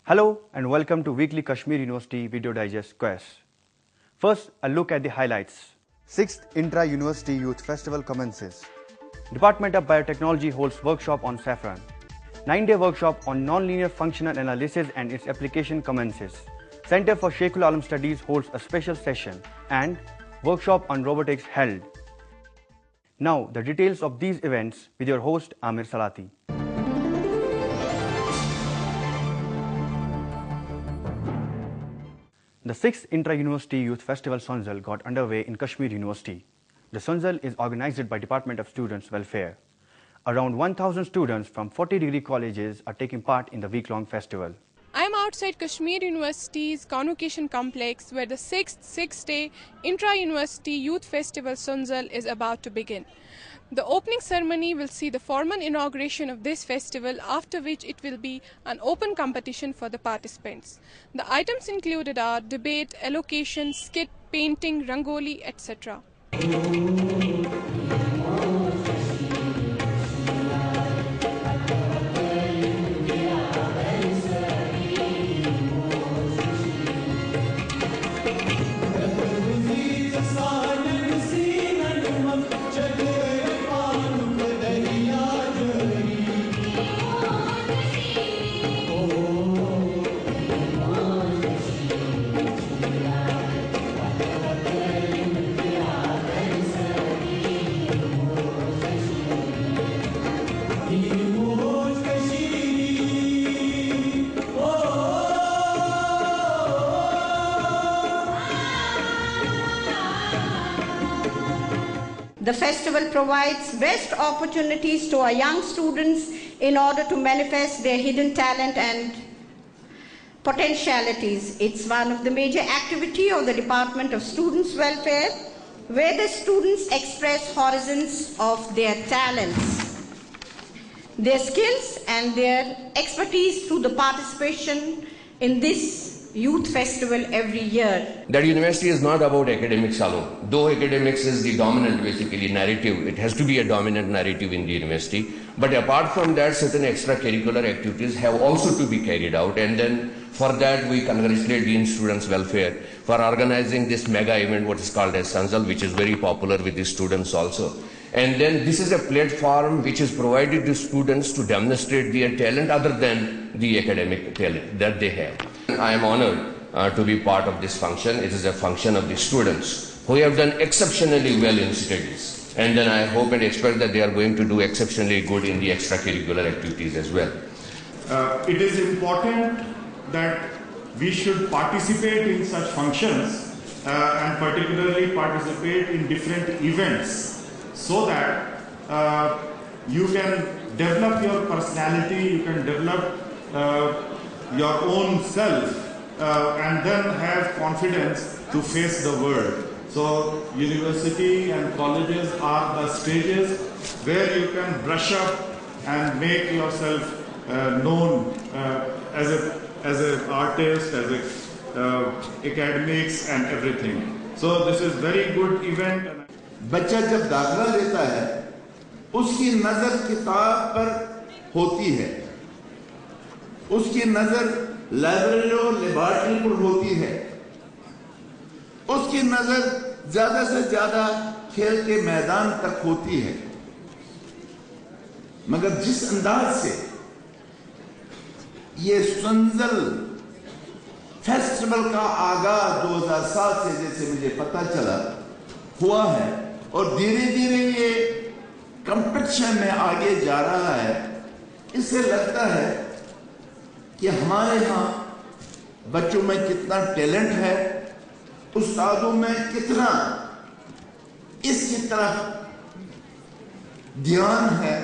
Hello and welcome to weekly Kashmir University Video Digest Quest. First, a look at the highlights. 6th Intra-University Youth Festival commences. Department of Biotechnology holds workshop on saffron. 9-day workshop on nonlinear functional analysis and its application commences. Center for Sheikhul Alam Studies holds a special session and workshop on robotics held. Now, the details of these events with your host Amir Salati. The 6th Intra-University Youth Festival Sunzal got underway in Kashmir University. The Sunzal is organized by Department of Students Welfare. Around 1,000 students from 40 degree colleges are taking part in the week-long festival. I am outside Kashmir University's Convocation Complex where the 6th-day Intra-University Youth Festival Sunzal is about to begin. The opening ceremony will see the formal inauguration of this festival, after which it will be an open competition for the participants. The items included are debate, allocation, skit, painting, rangoli, etc. The festival provides best opportunities to our young students in order to manifest their hidden talent and potentialities. It's one of the major activities of the Department of Students Welfare, where the students express horizons of their talents, their skills and their expertise through the participation in this youth festival every year. That university is not about academics alone. Though academics is the dominant basically narrative, it has to be a dominant narrative in the university. But apart from that, certain extracurricular activities have also to be carried out. And then for that, we congratulate the Students Welfare for organizing this mega event, what is called as Sunzal, which is very popular with the students also. And then this is a platform which is provided to students to demonstrate their talent other than the academic talent that they have. I am honored to be part of this function. It is a function of the students who have done exceptionally well in studies. And then I hope and expect that they are going to do exceptionally good in the extracurricular activities as well. It is important that we should participate in such functions and particularly participate in different events so that you can develop your personality, you can develop your own self and then have confidence to face the world. So university and colleges are the stages where you can brush up and make yourself known as an artist, as academics and everything. So this is very good event. बच्चा जब दाखिला लेता है उसकी नजर किताब पर होती है, उसकी नजर लाइब्रेरी और लेबोरेटरी पर होती है, उसकी नजर ज्यादा से ज्यादा खेल के मैदान तक होती है। मगर जिस अंदाज से ये संजल फेस्टिवल का आगाज 2007 से जैसे मुझे पता चला हुआ है और धीरे धीरे ये कंपटीशन में आगे जा रहा है, इससे लगता है कि हमारे यहाँ बच्चों में कितना टैलेंट है, उस्तादों में कितना इसकी तरफ ध्यान है।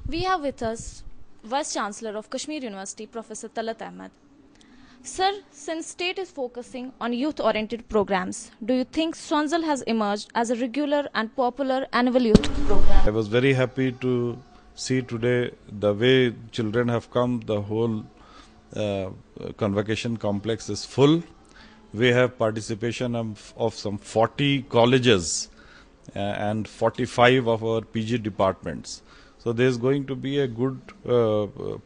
We have with us Vice Chancellor of Kashmir University, Professor Talat Ahmed. Sir, since state is focusing on youth-oriented programs, do you think SRINAGAR has emerged as a regular and popular annual youth program? I was very happy to see today the way children have come. The whole convocation complex is full. We have participation of some 40 colleges and 45 of our PG departments. So there is going to be a good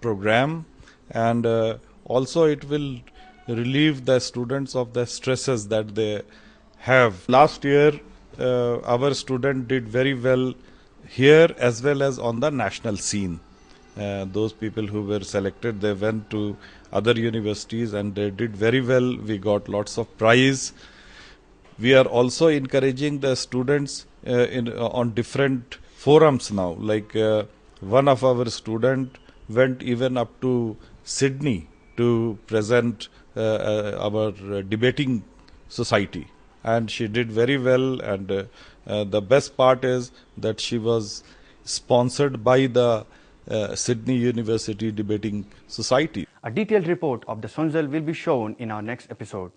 program, and also it will relieve the students of the stresses that they have. Last year our student did very well here as well as on the national scene. Those people who were selected, they went to other universities and they did very well. We got lots of prize. We are also encouraging the students on different forums now. Like one of our student went even up to Sydney to present our debating society, and she did very well. And the best part is that she was sponsored by the Sydney University Debating Society. A detailed report of the SRINAGAR will be shown in our next episode.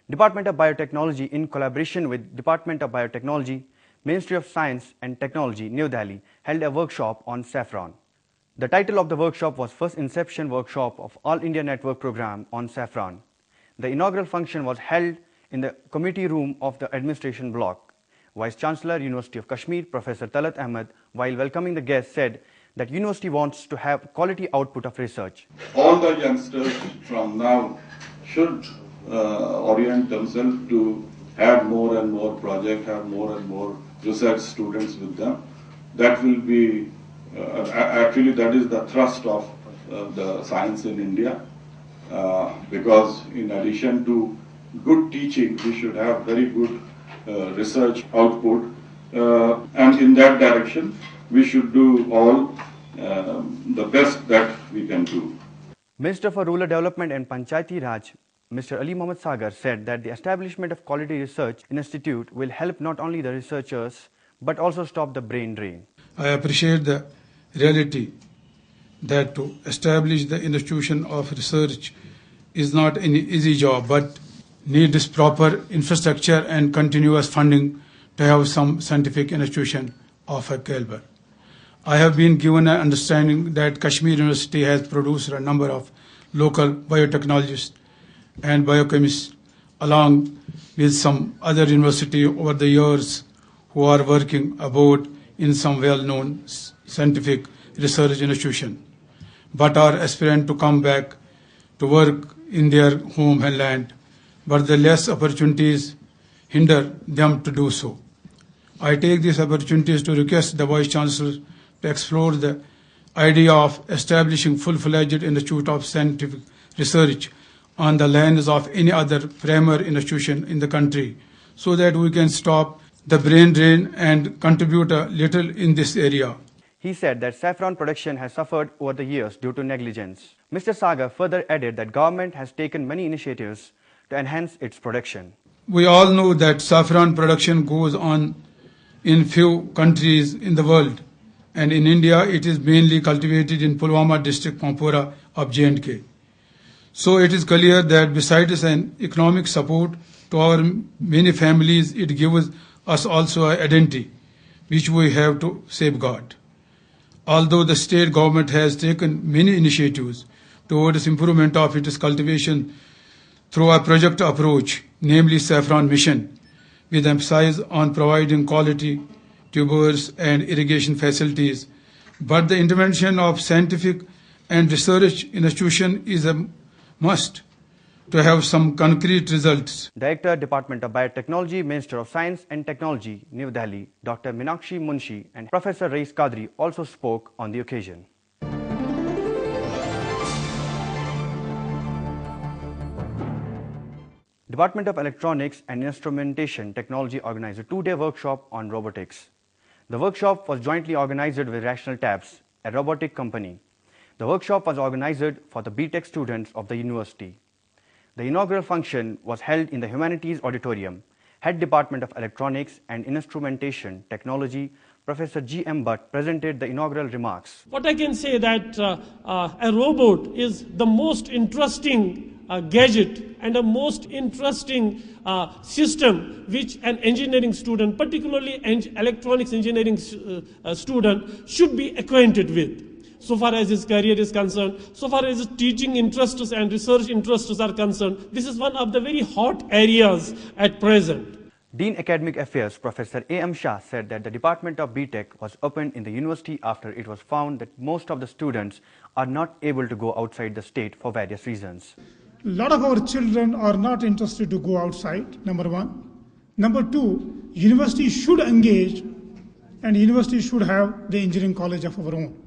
Department of Biotechnology, in collaboration with Department of Biotechnology, Ministry of Science and Technology, New Delhi, held a workshop on saffron. The title of the workshop was First Inception Workshop of All India Network Program on Saffron. The inaugural function was held in the committee room of the administration block. Vice Chancellor, University of Kashmir, Professor Talat Ahmed, while welcoming the guests, said that university wants to have quality output of research. All the youngsters from now should orient themselves to have more and more projects, have more and more research students with them. That will be, actually that is the thrust of the science in India, because in addition to good teaching, we should have very good research output, and in that direction we should do all the best that we can do. Minister for Rural Development and Panchayati Raj, Mr. Ali Mohammad Sagar, said that the establishment of Quality Research Institute will help not only the researchers but also stop the brain drain. I appreciate the reality that to establish the institution of research is not an easy job, but needs proper infrastructure and continuous funding to have some scientific institution of a caliber. I have been given an understanding that Kashmir University has produced a number of local biotechnologists and biochemists along with some other university over the years who are working abroad in some well-known scientific research institution, but are aspirant to come back to work in their homeland, but the less opportunities hinder them to do so. I take these opportunities to request the Vice Chancellor to explore the idea of establishing full-fledged institute of scientific research on the lands of any other premier institution in the country, so that we can stop the brain drain and contribute a little in this area. He said that saffron production has suffered over the years due to negligence. Mr. Sagar further added that government has taken many initiatives to enhance its production. We all know that saffron production goes on in few countries in the world, and in India it is mainly cultivated in Pulwama district, Pampora of J&K. So it is clear that besides an economic support to our many families, it gives us also an identity which we have to safeguard. Although the state government has taken many initiatives towards improvement of its cultivation through a project approach, namely Saffron Mission, with emphasis on providing quality tubers and irrigation facilities, but the intervention of scientific and research institution is a must to have some concrete results. Director, Department of Biotechnology, Minister of Science and Technology, New Delhi, Dr. Meenakshi Munshi and Professor Rais Qadri also spoke on the occasion. Department of Electronics and Instrumentation Technology organized a two-day workshop on robotics. The workshop was jointly organized with Rational Tabs, a robotic company. The workshop was organized for the BTech students of the university. The inaugural function was held in the Humanities Auditorium. Head Department of Electronics and Instrumentation Technology, Professor G.M. Bhatt, presented the inaugural remarks. What I can say that a robot is the most interesting gadget and a most interesting system which an engineering student, particularly electronics engineering student, should be acquainted with. So far as his career is concerned, so far as his teaching interests and research interests are concerned, this is one of the very hot areas at present. Dean Academic Affairs Professor A.M. Shah said that the Department of BTech was opened in the university after it was found that most of the students are not able to go outside the state for various reasons. A lot of our children are not interested to go outside, number one. Number two, university should engage and university should have the engineering college of our own.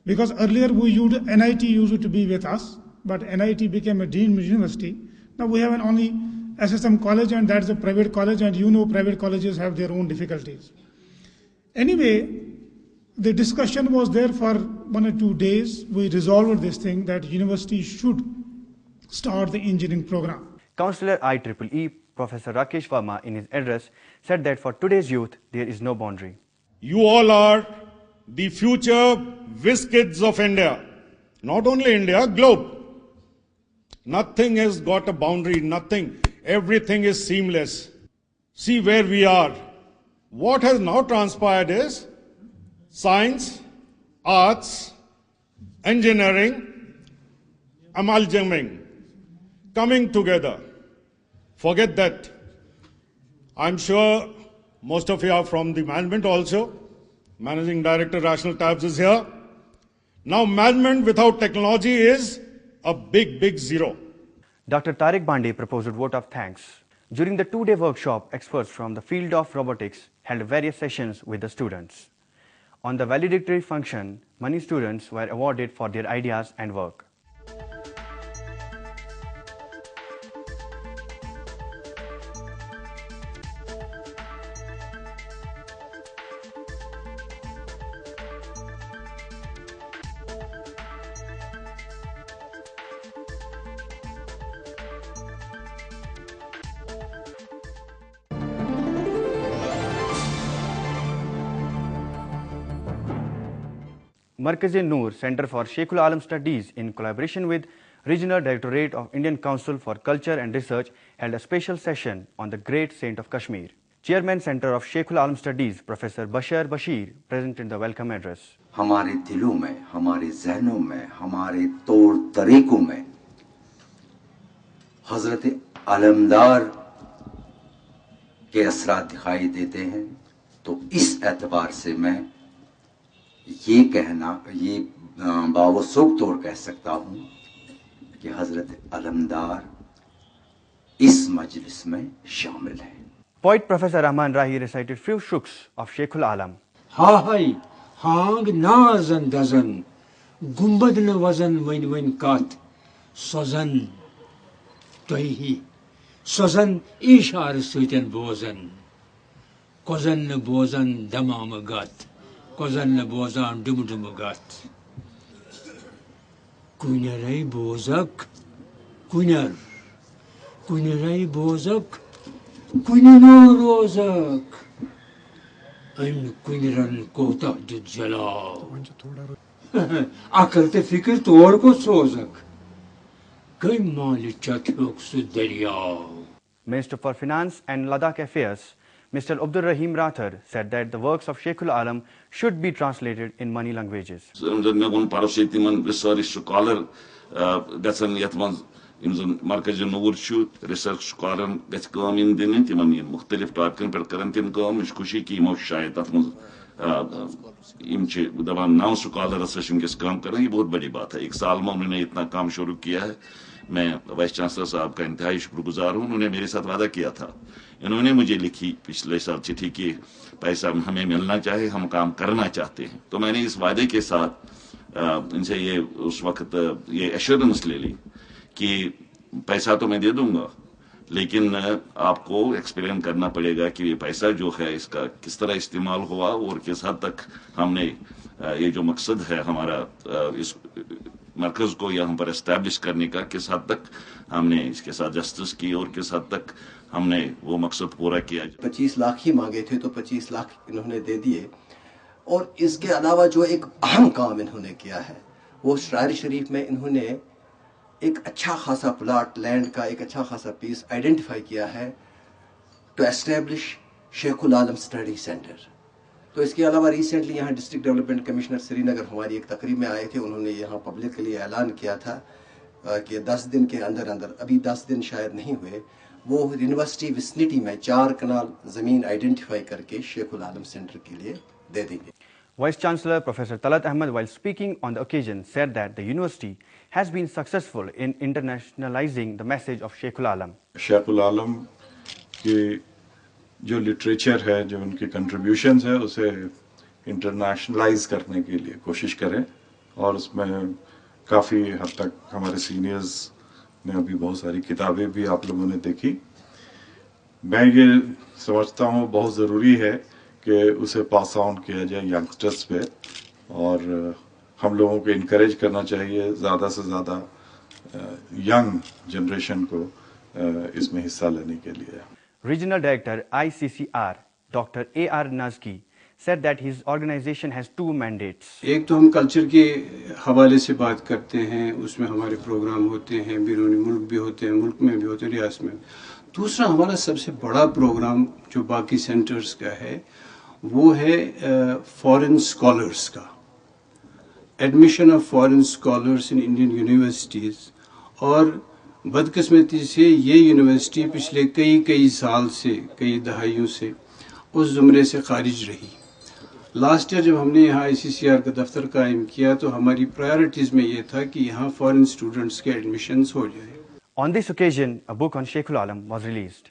Because earlier NIT used to be with us, but NIT became a deemed university. Now we have only SSM college, and that's a private college, and you know private colleges have their own difficulties. Anyway, the discussion was there for 1 or 2 days. We resolved this thing that university should start the engineering program. Councillor IEEE Professor Rakesh Verma in his address said that for today's youth there is no boundary. You all are the future whiz kids of India. Not only India, globe. Nothing has got a boundary, nothing. Everything is seamless. See where we are. What has now transpired is science, arts, engineering, amalgaming, coming together. Forget that. I'm sure most of you are from the management also. Managing Director Rational Tabs is here. Now management without technology is a big, big zero. Dr. Tariq Bande proposed a vote of thanks. During the two-day workshop, experts from the field of robotics held various sessions with the students. On the valedictory function, many students were awarded for their ideas and work. Markaz-e-Noor Center for Sheikhul Alam Studies, in collaboration with Regional Directorate of Indian Council for Culture and Research, held a special session on the great saint of Kashmir. Chairman Center of Sheikhul Alam Studies, Professor Bashar Bashir, presented the welcome address. हमारे दिलों में, हमारे ज़हनों में, हमारे तौर तरीकों में हज़रत अलमदार के असरात दिखाई देते हैं, तो इस एतबार से मैं ये बावसूख तौर कह सकता हूँ कि हज़रत अलमदार इस मजलिस में शामिल है. Poet Professor Rahman Rahi recited few shuks of Sheikhul Alam. Hai, hang nazan dazan, gumbad na wazan wain kat, sozan tohi, sozan ishar suiten bozan, kozan na bozan damam gat, kozan na bozan dumdum gat. Kunerai bozak, kuner, kunerai bozak, Kuynunu rozak, I'm Kuyran Kota Jala. Akal te fikir tor ko sozak. Kay mali chathok sudariya. Minister for Finance and Ladakh Affairs, Mr. Abdul Rahim Rathar, said that the works of Sheikhul Alam should be translated in many languages. Markaz-e-Noor research scholar gets come in the Nintiman, Mukhtalif Tarkan Perkarantin come, Kushiki Moshai, that was the one now scholar session gets come, he would body bata, Exalmon in it, Nakam Shurukia, میں vice chancellor صاحب کا انتہائی شکر گزار ہوں. انہوں نے میرے ساتھ وعدہ کیا تھا, انہوں نے مجھے لکھی پچھلے سال چٹھی کہ پیسہ ہمیں ملنا چاہے, ہم کام کرنا چاہتے ہیں. تو میں نے اس وعدے کے ساتھ ان سے یہ اس وقت یہ ایشورنس لے لی کہ پیسہ تو میں دے دوں گا, لیکن آپ کو ایکسپلین کرنا پڑے گا کہ یہ پیسہ جو ہے اس کا کس طرح استعمال ہوا اور کس حد تک ہم نے یہ جو مقصد ہے ہمارا اس مرکز کو یہاں پر اسٹیبلش کرنے کا, کس حد تک ہم نے اس کے ساتھ جسٹس کی اور کس حد تک ہم نے وہ مقصد پورا کیا. 25 لاکھ ہی مانگے تھے تو 25 لاکھ انہوں نے دے دیے. اور اس کے علاوہ جو ایک اہم کام انہوں نے کیا ہے وہ شاعری شریف میں انہوں نے ایک اچھا خاصا پلاٹ لینڈ کا ایک اچھا خاصا پیس آئیڈینٹیفائی کیا ہے to establish Sheikh ul-Alam study centre. تو اس کے علاوہ ریسنٹلی یہاں ڈسٹرکٹ ڈیولپمنٹ کمشنر سری نگر ہماری ایک تقریب میں آئے تھے. انہوں نے یہاں پبلک کے لیے اعلان کیا تھا کہ 10 دن کے اندر ابھی 10 دن شاید نہیں ہوئے, وہ یونیورسٹی وسنٹی میں 4 کنال زمین آئیڈینٹیفائی کر کے شیخ العالم سینٹر کے لیے دے دیں گے. Vice Chancellor Professor Talat Ahmed, while speaking on the occasion, said that the university has been successful in internationalizing the message of Sheikh al-Alam. شیخ العالم کی جو لٹریچر ہے, جو ان کی کنٹریبیوشنز ہے, اسے انٹرنیشنلائز کرنے کے لیے کوشش کریں, اور اس میں کافی حد تک ہمارے سینئرز نے ابھی بہت ساری کتابیں بھی آپ لوگوں نے دیکھی. میں یہ سمجھتا ہوں بہت ضروری ہے کہ اسے پاس آن کیا جائے ینگسٹرز پہ, اور ہم لوگوں کو انکریج کرنا چاہیے زیادہ سے زیادہ ینگ جنریشن کو اس میں حصہ لینے کے لیے. Regional Director ICCR Dr. A.R. Nazki said that his organization has 2 mandates. ایک تو ہم کلچر کے حوالے سے بات کرتے ہیں, اس میں ہمارے پروگرام ہوتے ہیں, بیرونی ملک بھی ہوتے ہیں, ملک میں بھی ہوتے ہیں, ریاست میں. دوسرا ہمارا سب سے بڑا پروگرام جو باقی سینٹرز کا ہے وہ ہے فارن اسکالرس کا, admission of foreign scholars in Indian universities. اور بدقسمتی سے یہ یونیورسٹی پچھلے کئی سال سے, کئی دہائیوں سے اس زمرے سے خارج رہی. لاسٹ ایئر جب ہم نے یہاں ICCR کا دفتر قائم کیا تو ہماری پرائرٹیز میں یہ تھا کہ یہاں فارن اسٹوڈنٹس کے ایڈمیشنز ہو جائیں. On this occasion, a book on Sheikh al-Alam was released.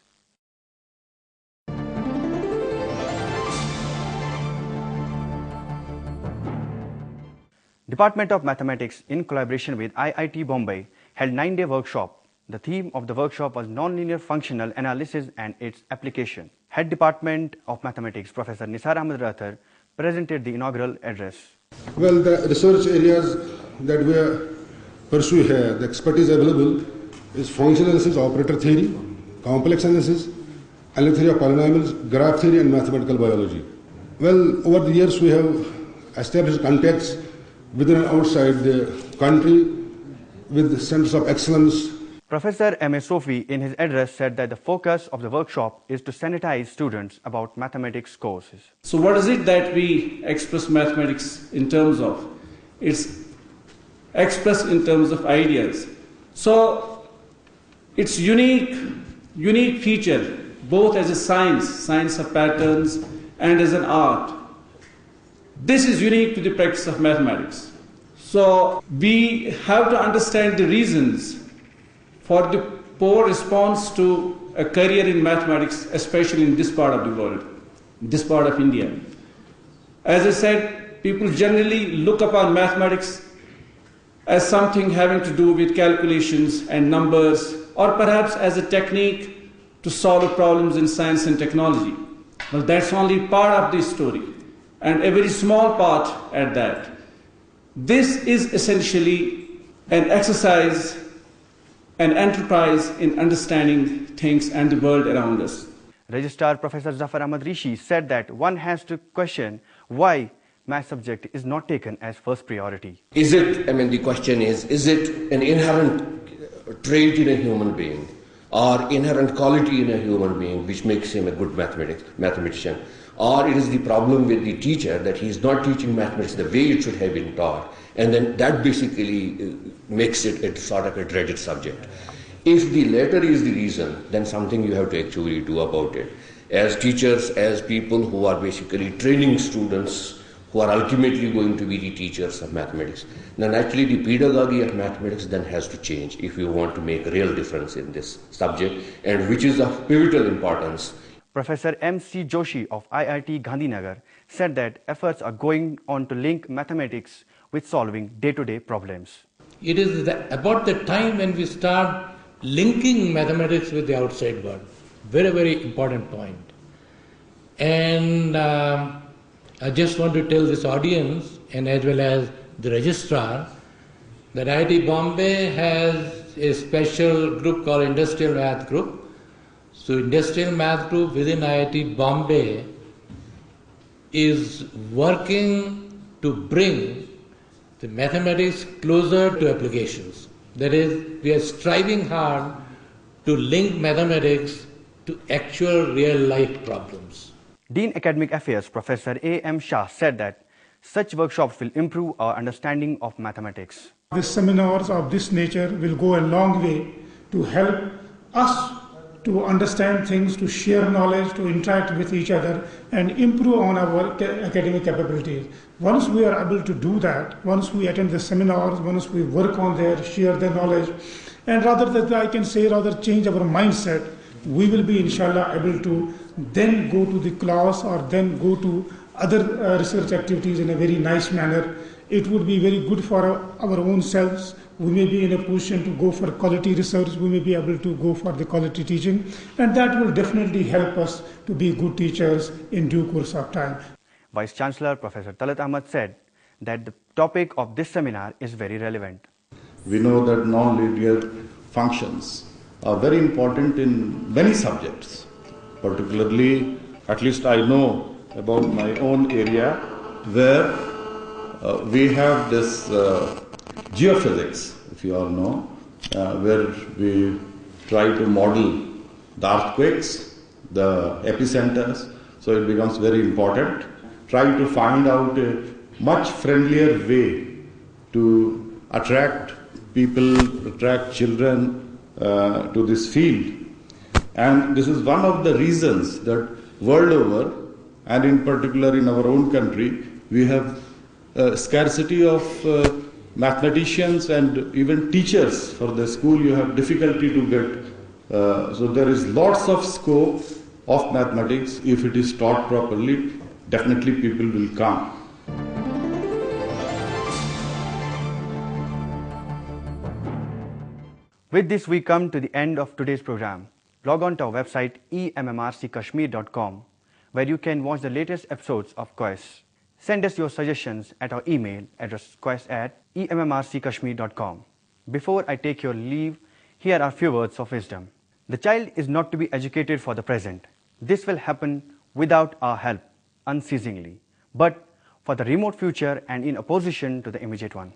Department of Mathematics, in collaboration with IIT Bombay, held 9-day workshop. The theme of the workshop was nonlinear functional analysis and its application. Head Department of Mathematics, Professor Nisar Ahmed Rathar, presented the inaugural address. Well, the research areas that we pursue here, the expertise available is functional analysis, operator theory, complex analysis, analytic theory of polynomials, graph theory, and mathematical biology. Well, over the years we have established contacts within and outside the country with centers of excellence. Professor M.A. Sofi in his address said that the focus of the workshop is to sanitize students about mathematics courses. So what is it that we express mathematics in terms of? It's expressed in terms of ideas. So it's unique feature, both as a science of patterns, and as an art. This is unique to the practice of mathematics. So we have to understand the reasons for the poor response to a career in mathematics, especially in this part of the world, this part of India. As I said, people generally look upon mathematics as something having to do with calculations and numbers, or perhaps as a technique to solve problems in science and technology. Well, that's only part of the story, and a very small part at that. This is essentially an exercise, an enterprise in understanding things and the world around us. Registrar Professor Zafar Ahmad Rishi said that one has to question why math subject is not taken as first priority. The question is it an inherent trait in a human being or inherent quality in a human being which makes him a good mathematician? Or it is the problem with the teacher that he is not teaching mathematics the way it should have been taught, and then that basically makes it a sort of a dreaded subject. If the latter is the reason, then something you have to actually do about it. As teachers, as people who are basically training students who are ultimately going to be the teachers of mathematics. Then actually the pedagogy of mathematics then has to change if we want to make a real difference in this subject, and which is of pivotal importance. Professor M.C. Joshi of IIT Gandhinagar said that efforts are going on to link mathematics with solving day-to-day problems. It is about the time when we start linking mathematics with the outside world. Very, very important point. And I just want to tell this audience, and as well as the registrar, that IIT Bombay has a special group called Industrial Math Group. So Industrial Math Group within IIT Bombay is working to bring the mathematics closer to applications. That is, we are striving hard to link mathematics to actual real-life problems. Dean Academic Affairs Professor A.M. Shah said that such workshops will improve our understanding of mathematics. The seminars of this nature will go a long way to help us to understand things, to share knowledge, to interact with each other and improve on our academic capabilities. Once we are able to do that, once we attend the seminars, once we work on there, share the knowledge, and rather that I can say rather change our mindset, we will be inshallah able to then go to the class or then go to other research activities in a very nice manner. It would be very good for our own selves. We may be in a position to go for quality research, we may be able to go for the quality teaching, and that will definitely help us to be good teachers in due course of time. Vice Chancellor Professor Talat Ahmad said that the topic of this seminar is very relevant. We know that non-linear functions are very important in many subjects, particularly, at least I know about my own area, where we have this geophysics, if you all know, where we try to model the earthquakes, the epicenters, so it becomes very important. Try to find out a much friendlier way to attract people, attract children to this field. And this is one of the reasons that world over, and in particular in our own country, we have a scarcity of mathematicians and even teachers for the school. You have difficulty to get. So there is lots of scope of mathematics. If it is taught properly, definitely people will come. With this, we come to the end of today's program. Log on to our website EMMRCKashmir.com, where you can watch the latest episodes of Quest. Send us your suggestions at our email address quest@emmrckashmir.com. Before I take your leave, here are a few words of wisdom. The child is not to be educated for the present. This will happen without our help, unceasingly, but for the remote future and in opposition to the immediate one.